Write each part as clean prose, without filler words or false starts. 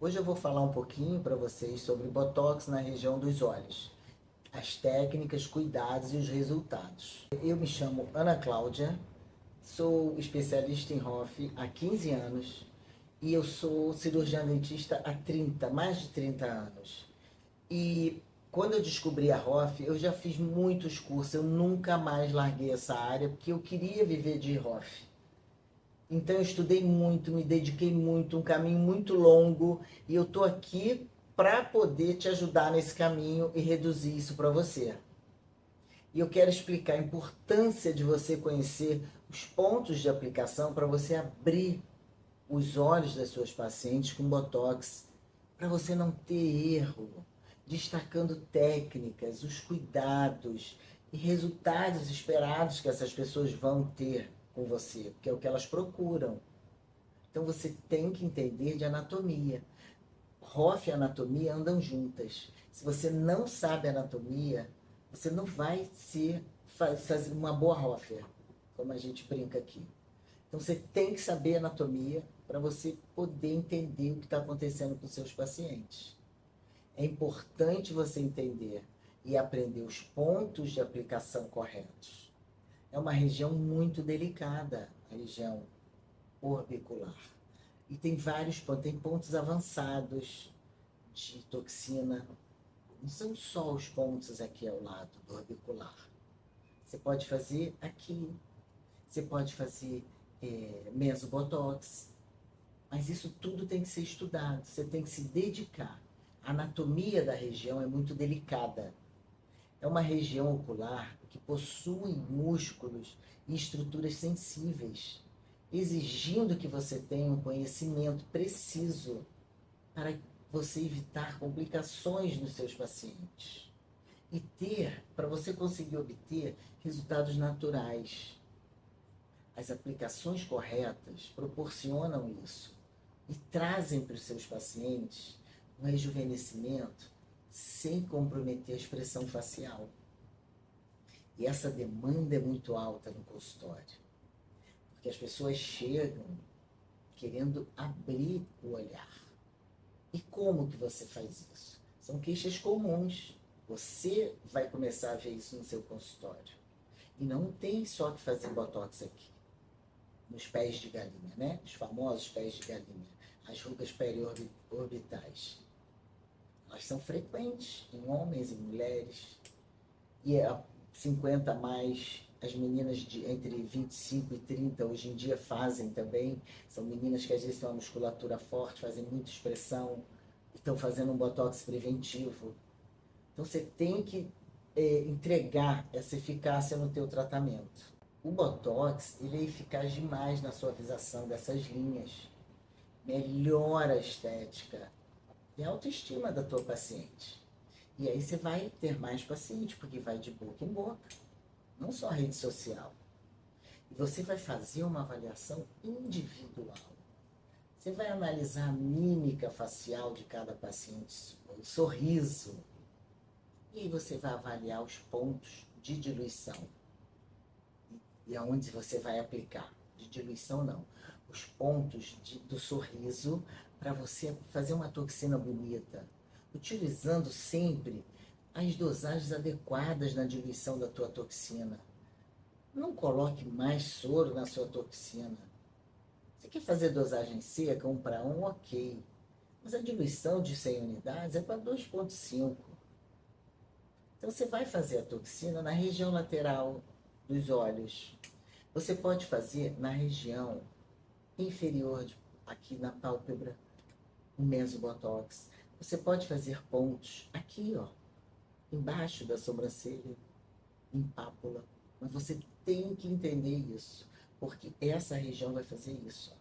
Hoje eu vou falar um pouquinho para vocês sobre Botox na região dos olhos, as técnicas, cuidados e os resultados. Eu me chamo Ana Cláudia, sou especialista em ROF há 15 anos e eu sou cirurgiã dentista há mais de 30 anos. E quando eu descobri a ROF, eu já fiz muitos cursos, eu nunca mais larguei essa área porque eu queria viver de ROF. Então eu estudei muito, me dediquei muito, um caminho muito longo, e eu tô aqui para poder te ajudar nesse caminho e reduzir isso para você. E eu quero explicar a importância de você conhecer os pontos de aplicação para você abrir os olhos das suas pacientes com Botox, para você não ter erro, destacando técnicas, os cuidados e resultados esperados que essas pessoas vão ter com você, porque é o que elas procuram. Então você tem que entender de anatomia. ROF e anatomia andam juntas. Se você não sabe anatomia, você não vai fazer uma boa ROF, como a gente brinca aqui. Então você tem que saber anatomia para você poder entender o que está acontecendo com seus pacientes. É importante você entender e aprender os pontos de aplicação corretos. É uma região muito delicada, a região orbicular. E tem vários pontos, tem pontos avançados de toxina. Não são só os pontos aqui ao lado do orbicular. Você pode fazer aqui, você pode fazer mesobotox, mas isso tudo tem que ser estudado, você tem que se dedicar. A anatomia da região é muito delicada. É uma região ocular que possui músculos e estruturas sensíveis, exigindo que você tenha um conhecimento preciso para você evitar complicações nos seus pacientes e para você conseguir obter resultados naturais. As aplicações corretas proporcionam isso e trazem para os seus pacientes um rejuvenescimento sem comprometer a expressão facial. E essa demanda é muito alta no consultório, porque as pessoas chegam querendo abrir o olhar. E como que você faz isso? São queixas comuns. Você vai começar a ver isso no seu consultório. E não tem só que fazer botox aqui, nos pés de galinha, né? Os famosos pés de galinha, as rugas periorbitais. Elas são frequentes em homens e mulheres. E é 50 a mais, as meninas entre 25 e 30 hoje em dia fazem também. São meninas que às vezes têm uma musculatura forte, fazem muita expressão, estão fazendo um botox preventivo. Então você tem que entregar essa eficácia no teu tratamento. O botox, ele é eficaz demais na suavização dessas linhas. Melhora a estética e a autoestima da tua paciente. E aí você vai ter mais paciente, porque vai de boca em boca, não só a rede social. E você vai fazer uma avaliação individual. Você vai analisar a mímica facial de cada paciente, o sorriso. E aí você vai avaliar os pontos de diluição. E aonde você vai aplicar. De diluição não. Os pontos do sorriso para você fazer uma toxina bonita. Utilizando sempre as dosagens adequadas na diluição da tua toxina. Não coloque mais soro na sua toxina. Você quer fazer dosagem seca, 1 para 1, ok. Mas a diluição de 100 unidades é para 2,5. Então você vai fazer a toxina na região lateral dos olhos. Você pode fazer na região inferior, aqui na pálpebra, o mesobotox. Você pode fazer pontos aqui, ó, embaixo da sobrancelha, em pápula. Mas você tem que entender isso, porque essa região vai fazer isso, ó.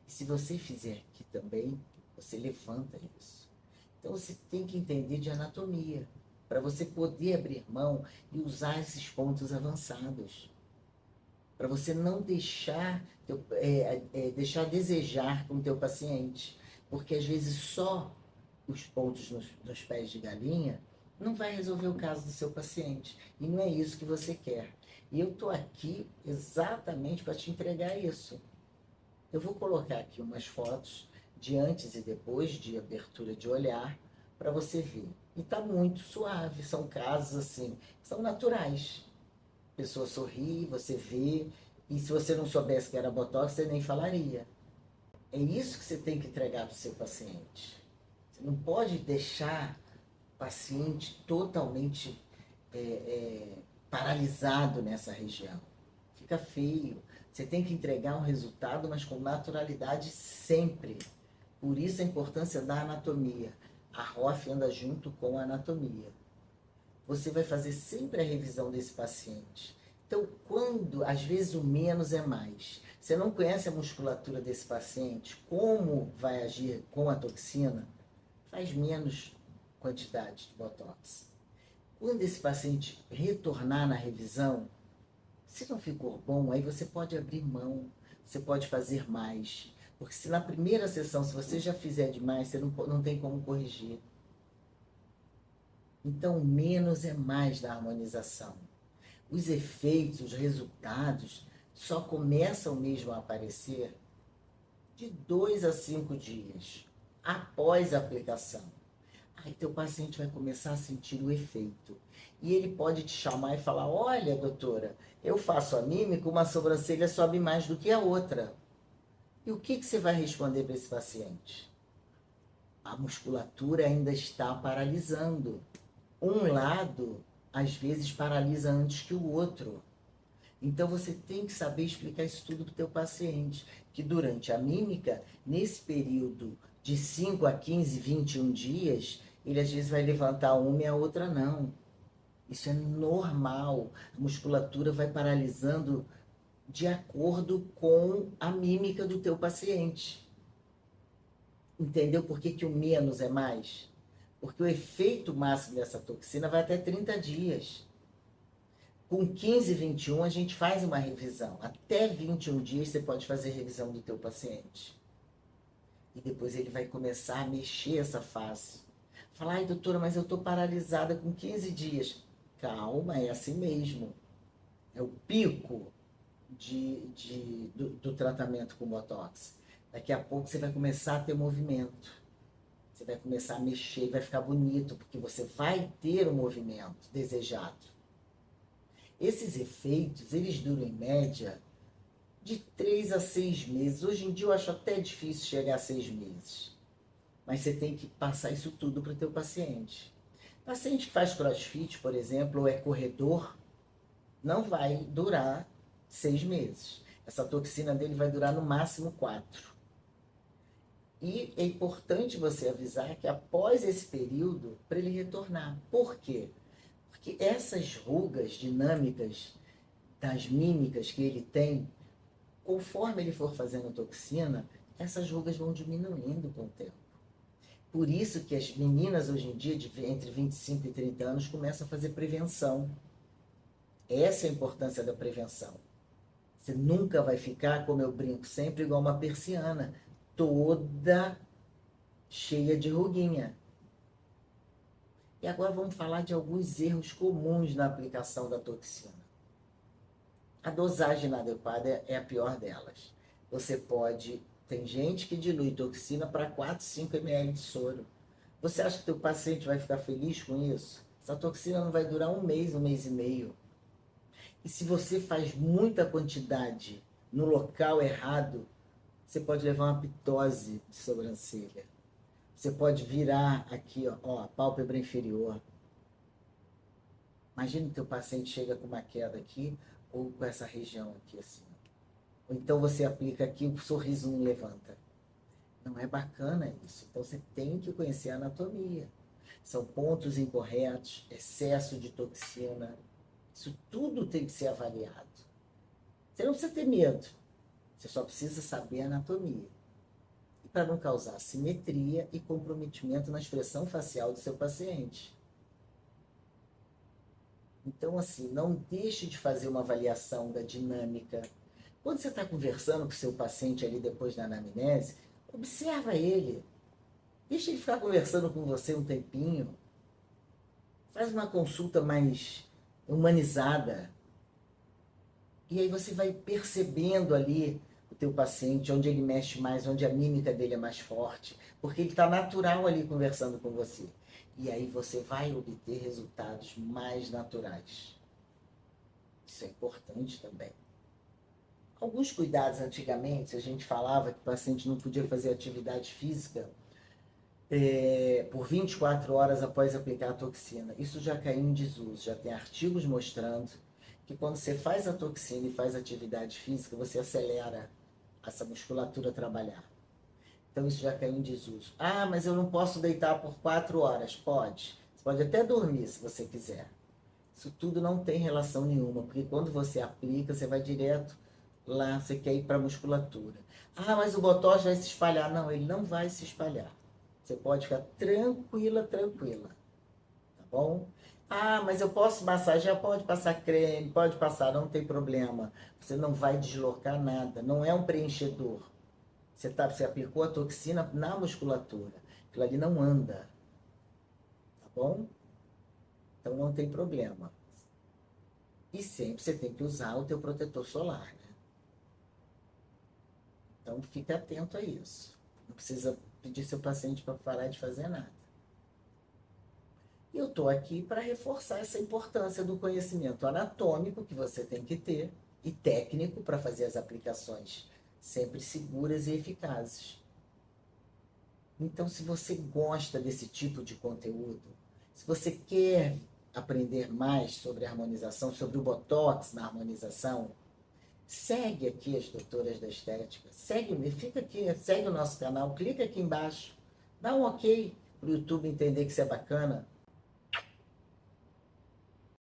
E se você fizer aqui também, você levanta isso. Então você tem que entender de anatomia, para você poder abrir mão e usar esses pontos avançados. Para você não deixar a desejar com o teu paciente. Porque às vezes só os pontos nos pés de galinha não vai resolver o caso do seu paciente. E não é isso que você quer. E eu estou aqui exatamente para te entregar isso. Eu vou colocar aqui umas fotos de antes e depois de abertura de olhar, para você ver. E está muito suave, são casos assim, são naturais. A pessoa sorri, você vê, e se você não soubesse que era botox, você nem falaria. É isso que você tem que entregar para o seu paciente. Você não pode deixar o paciente totalmente paralisado nessa região. Fica feio. Você tem que entregar um resultado, mas com naturalidade sempre. Por isso a importância da anatomia. A ROF anda junto com a anatomia. Você vai fazer sempre a revisão desse paciente. Então, às vezes o menos é mais. Você não conhece a musculatura desse paciente, como vai agir com a toxina, faz menos quantidade de botox. Quando esse paciente retornar na revisão, se não ficou bom, aí você pode abrir mão, você pode fazer mais. Porque se na primeira sessão, se você já fizer demais, você não tem como corrigir. Então, menos é mais da harmonização. Os efeitos, os resultados, só começam mesmo a aparecer de 2 a 5 dias após a aplicação. Aí teu paciente vai começar a sentir o efeito. E ele pode te chamar e falar, olha, doutora, eu faço a mímica, uma sobrancelha sobe mais do que a outra. E o que você vai responder para esse paciente? A musculatura ainda está paralisando. Um lado, às vezes, paralisa antes que o outro. Então, você tem que saber explicar isso tudo para o teu paciente. Que durante a mímica, nesse período de 5 a 15, 21 dias, ele às vezes vai levantar uma e a outra não. Isso é normal. A musculatura vai paralisando de acordo com a mímica do teu paciente. Entendeu por que o menos é mais? Porque o efeito máximo dessa toxina vai até 30 dias. Com 15, 21, a gente faz uma revisão. Até 21 dias você pode fazer revisão do teu paciente. E depois ele vai começar a mexer essa fase. Falar, ai doutora, mas eu estou paralisada com 15 dias. Calma, é assim mesmo. É o pico do tratamento com Botox. Daqui a pouco você vai começar a ter movimento. Você vai começar a mexer, vai ficar bonito, porque você vai ter o movimento desejado. Esses efeitos, eles duram em média de 3 a 6 meses. Hoje em dia eu acho até difícil chegar a 6 meses. Mas você tem que passar isso tudo para o teu paciente. Paciente que faz crossfit, por exemplo, ou é corredor, não vai durar 6 meses. Essa toxina dele vai durar no máximo 4. E é importante você avisar que após esse período, para ele retornar. Por quê? Porque essas rugas dinâmicas das mímicas que ele tem, conforme ele for fazendo toxina, essas rugas vão diminuindo com o tempo. Por isso que as meninas hoje em dia, entre 25 e 30 anos, começam a fazer prevenção. Essa é a importância da prevenção. Você nunca vai ficar, como eu brinco sempre, igual uma persiana, toda cheia de ruguinha. E agora vamos falar de alguns erros comuns na aplicação da toxina. A dosagem inadequada é a pior delas. Tem gente que dilui toxina para 4, 5 ml de soro. Você acha que teu paciente vai ficar feliz com isso? Essa toxina não vai durar um mês e meio. E se você faz muita quantidade no local errado, você pode levar uma pitose de sobrancelha. Você pode virar aqui, ó, a pálpebra inferior. Imagina que teu paciente chega com uma queda aqui, ou com essa região aqui, assim. Ou então você aplica aqui, o sorriso não levanta. Não é bacana isso. Então você tem que conhecer a anatomia. São pontos incorretos, excesso de toxina. Isso tudo tem que ser avaliado. Você não precisa ter medo. Você só precisa saber a anatomia. E para não causar assimetria e comprometimento na expressão facial do seu paciente. Então, assim, não deixe de fazer uma avaliação da dinâmica. Quando você está conversando com o seu paciente ali depois da anamnese, observa ele. Deixa ele ficar conversando com você um tempinho. Faz uma consulta mais humanizada. E aí você vai percebendo ali, teu paciente, onde ele mexe mais, onde a mímica dele é mais forte, porque ele está natural ali conversando com você. E aí você vai obter resultados mais naturais. Isso é importante também. Alguns cuidados antigamente, a gente falava que o paciente não podia fazer atividade física por 24 horas após aplicar a toxina. Isso já caiu em desuso, já tem artigos mostrando que quando você faz a toxina e faz atividade física, você acelera essa musculatura a trabalhar. Então isso já caiu em desuso. Ah, mas eu não posso deitar por 4 horas. Pode. Você pode até dormir se você quiser. Isso tudo não tem relação nenhuma, porque quando você aplica, você vai direto lá, você quer ir para a musculatura. Ah, mas o botox vai se espalhar. Não, ele não vai se espalhar. Você pode ficar tranquila, tranquila. Tá bom? Ah, mas eu posso massagear? Pode passar creme, pode passar, não tem problema. Você não vai deslocar nada, não é um preenchedor. Você aplicou a toxina na musculatura. Aquilo ali não anda. Tá bom? Então não tem problema. E sempre você tem que usar o teu protetor solar, né? Então fique atento a isso. Não precisa pedir seu paciente para parar de fazer nada. E eu estou aqui para reforçar essa importância do conhecimento anatômico que você tem que ter e técnico para fazer as aplicações sempre seguras e eficazes. Então, se você gosta desse tipo de conteúdo, se você quer aprender mais sobre harmonização, sobre o Botox na harmonização, segue aqui as doutoras da estética, segue-me, fica aqui, segue o nosso canal, clica aqui embaixo, dá um ok para o YouTube entender que isso é bacana.